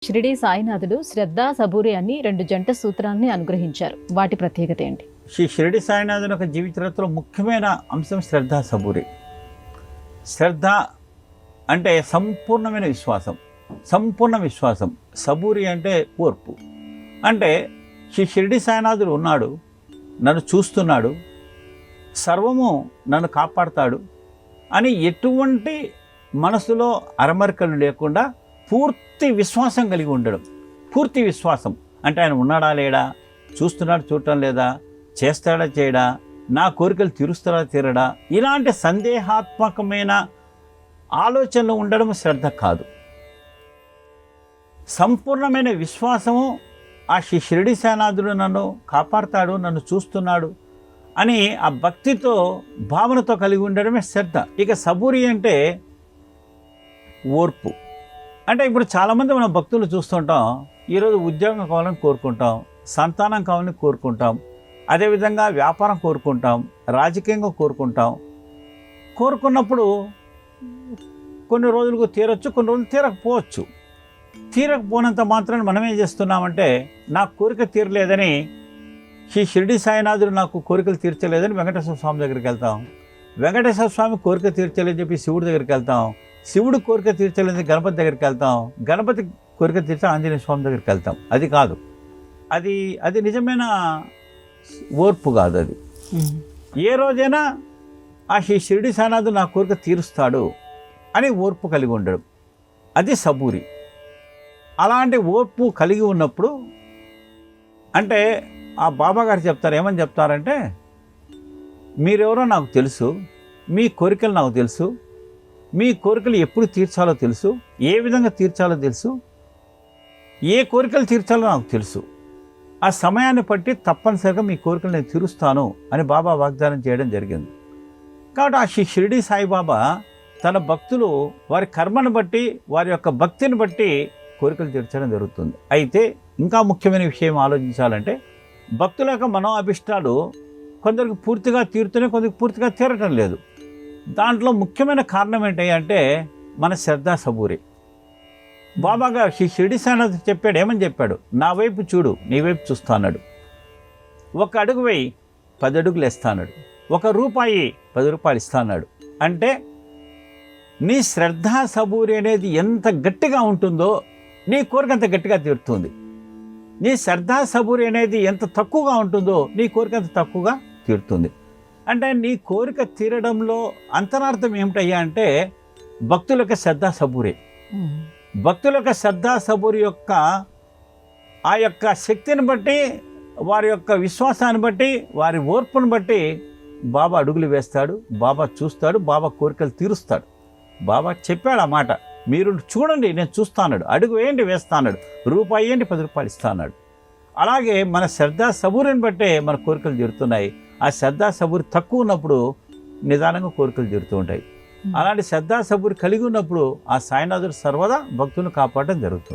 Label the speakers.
Speaker 1: షిరిడీ సాయినాథుడు శ్రద్ధ సబూరి అని 2 జంట సూత్రాన్ని అనుగ్రహించారు. వాటి ప్రత్యేకత ఏంటి?
Speaker 2: శ్రీ షిరిడీ సాయినాథుని యొక్క జీవిత చరిత్రలో ముఖ్యమైన అంశం శ్రద్ధ సబూరి. శ్రద్ధ అంటే సంపూర్ణమైన విశ్వాసం, సంపూర్ణ విశ్వాసం. సబూరి అంటే ఓర్పు. అంటే శ్రీ షిరిడీ సాయినాథుడు ఉన్నాడు, నన్ను చూస్తున్నాడు, సర్వము నన్ను కాపాడుతాడు అని ఎటువంటి మనసులో అరమరికలు లేకుండా పూర్తి విశ్వాసం కలిగి ఉండడం. పూర్తి విశ్వాసం అంటే ఆయన ఉన్నాడా లేడా, చూస్తున్నాడు చూడటం లేదా, చేస్తాడా చేయడా, నా కోరికలు తీరుస్తాడా తీరడా, ఇలాంటి సందేహాత్మకమైన ఆలోచనలు ఉండడం శ్రద్ధ కాదు. సంపూర్ణమైన విశ్వాసము ఆ శ్రీ షిరిడీ సాయినాథుడు నన్ను కాపాడుతాడు, నన్ను చూస్తున్నాడు అని ఆ భక్తితో భావనతో కలిగి ఉండడమే శ్రద్ధ. ఇక సబూరి అంటే ఓర్పు. అంటే ఇప్పుడు చాలామంది మనం భక్తులు చూస్తుంటాం, ఈరోజు ఉద్యోగం కావాలని కోరుకుంటాం, సంతానం కావాలని కోరుకుంటాం, అదేవిధంగా వ్యాపారం కోరుకుంటాం, రాజకీయంగా కోరుకుంటాం. కోరుకున్నప్పుడు కొన్ని రోజులకు తీరొచ్చు, కొన్ని రోజులు తీరకపోవచ్చు. తీరకపోయినంత మాత్రాన్ని మనం ఏం చేస్తున్నామంటే, నా కోరిక తీరలేదని, శ్రీ షిరిడీ సాయినాథుడు నాకు కోరికలు తీర్చలేదని వెంకటేశ్వర స్వామి దగ్గరికి వెళ్తాం. వెంకటేశ్వర స్వామి కోరిక తీర్చలేదని చెప్పి శివుడి దగ్గరికి వెళ్తాం. శివుడు కోరిక తీర్చలేదని గణపతి దగ్గరికి వెళ్తాం. గణపతి కోరిక తీర్చే ఆంజనేయ స్వామి దగ్గరికి వెళ్తాం. అది కాదు, అది నిజమైన ఓర్పు కాదు. అది ఏ రోజైనా ఆ శ్రీ షిరిడీ సాయినాథుడు నా కోరిక తీరుస్తాడు అని ఓర్పు కలిగి ఉండడం, అది సబూరి. అలాంటి ఓర్పు కలిగి ఉన్నప్పుడు అంటే ఆ బాబా గారు చెప్తారు, ఏమని చెప్తారంటే, మీరెవరో నాకు తెలుసు, మీ కోరికలు నాకు తెలుసు, మీ కోరికలు ఎప్పుడు తీర్చాలో తెలుసు, ఏ విధంగా తీర్చాలో తెలుసు, ఏ కోరికలు తీర్చాలో నాకు తెలుసు. ఆ సమయాన్ని బట్టి తప్పనిసరిగా మీ కోరికలు నేను తీరుస్తాను అని బాబా వాగ్దానం చేయడం జరిగింది. కాబట్టి ఆ శ్రీ షిరిడీ సాయిబాబా తన భక్తులు వారి కర్మను బట్టి, వారి యొక్క భక్తిని బట్టి కోరికలు తీర్చడం జరుగుతుంది. అయితే ఇంకా ముఖ్యమైన విషయం ఆలోచించాలంటే, భక్తుల యొక్క మనోఅభిష్టాలు కొందరికి పూర్తిగా తీరుతూనే, కొందరికి పూర్తిగా తీరటం లేదు. దాంట్లో ముఖ్యమైన కారణం ఏంటి అంటే మన శ్రద్ధ సబూరి. బాబాగా శ్రీ షిరిడీ సాయినాథుడు చెప్పాడు, ఏమని చెప్పాడు, నా వైపు చూడు, నీ వైపు చూస్తా అన్నాడు. 1 అడుగు వేయి, 10 అడుగులు వేస్తా అన్నాడు. 1 రూపాయి 10 రూపాయలు ఇస్తా అన్నాడు. అంటే నీ శ్రద్ధ సబూరి అనేది ఎంత గట్టిగా ఉంటుందో నీ కోరిక అంత గట్టిగా తీరుతుంది. నీ శ్రద్ధ సబూరి అనేది ఎంత తక్కువగా ఉంటుందో నీ కోరిక అంత తక్కువగా తీరుతుంది. అంటే నీ కోరిక తీరడంలో అంతరార్థం ఏమిటయ్యా అంటే భక్తుల యొక్క శ్రద్ధ సబూరి. భక్తుల యొక్క శ్రద్ధ సబూరి యొక్క ఆ యొక్క శక్తిని బట్టి, వారి యొక్క విశ్వాసాన్ని బట్టి, వారి ఓర్పును బట్టి బాబా అడుగులు వేస్తాడు, బాబా చూస్తాడు, బాబా కోరికలు తీరుస్తాడు. బాబా చెప్పాడు ఆ మాట, మీరు చూడండి నేను చూస్తా అన్నాడు. అడుగు వేయండి వేస్తా అన్నాడు. రూపాయి ఏంటి 10 రూపాయలు ఇస్తా అన్నాడు. అలాగే మన శ్రద్ధ సబూరిని బట్టే మన కోరికలు తీరుతున్నాయి. ఆ శ్రద్ధ సబూరి తక్కువ ఉన్నప్పుడు నిదానంగా కోరికలు తీరుతూ ఉంటాయి. అలాంటి శ్రద్ధ సబూరి కలిగి ఉన్నప్పుడు ఆ సాయినాథుడు సర్వదా భక్తులను కాపాడడం జరుగుతుంది.